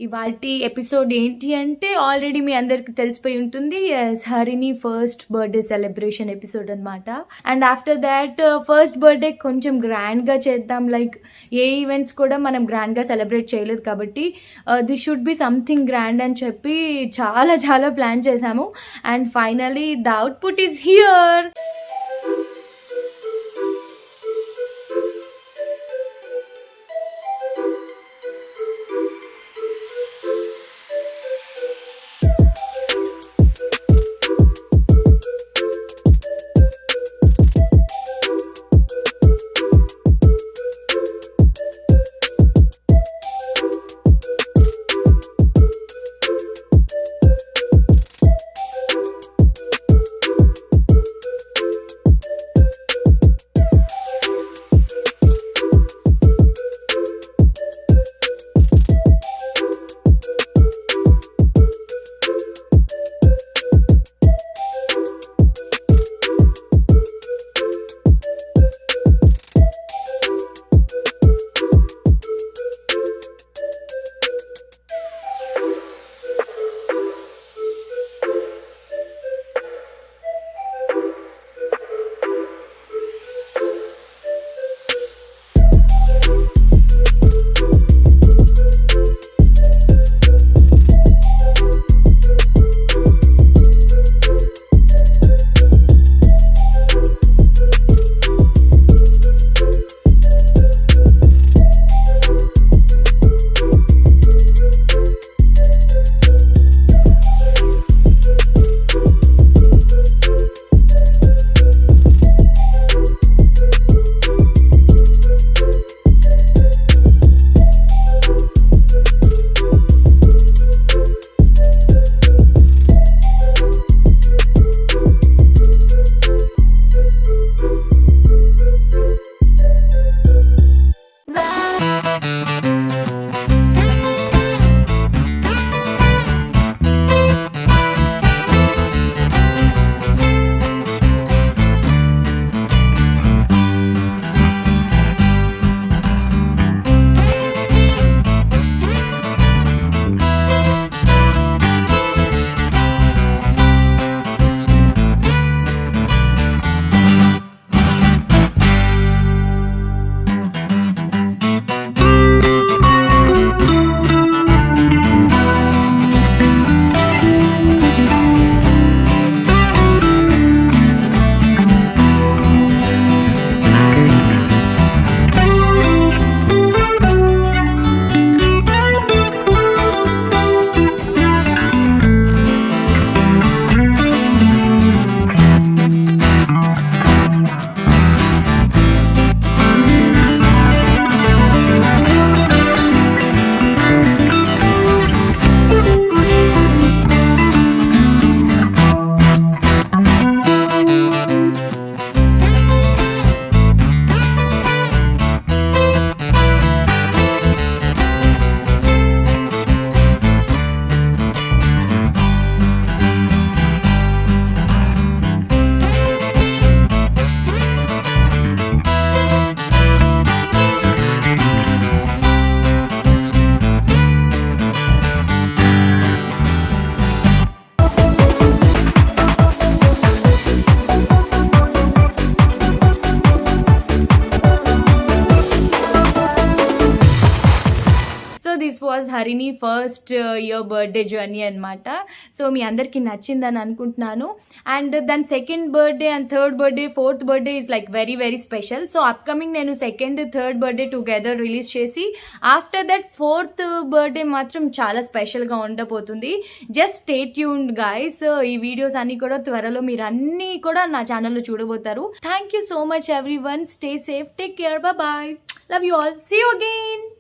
ఇవాల్టి ఎపిసోడ్ ఏంటి అంటే ఆల్రెడీ మీ అందరికి తెలిసిపోయి ఉంటుంది. హరిని ఫస్ట్ బర్త్డే సెలబ్రేషన్ ఎపిసోడ్ అనమాట. And after that first birthday కొంచెం గ్రాండ్గా చేద్దాం, లైక్ ఏ ఈవెంట్స్ కూడా మనం గ్రాండ్గా సెలబ్రేట్ చేయలేదు కాబట్టి this should be something grand అని చెప్పి చాలా చాలా ప్లాన్ చేశాము. And finally the output is here. This was Harini first year birthday journey అనమాట. సో మీ అందరికీ నచ్చిందని అనుకుంటున్నాను. అండ్ దాని second birthday and third birthday fourth birthday is like very very special. So upcoming నేను second third birthday together release చేసి after that fourth birthday మాత్రం చాలా స్పెషల్గా ఉండబోతుంది. Just stay tuned guys. ఈ వీడియోస్ అన్నీ కూడా త్వరలో మీరు అన్నీ కూడా నా ఛానల్లో చూడబోతారు. Thank you so much everyone. Stay safe, take care, bye, love you all, see you again.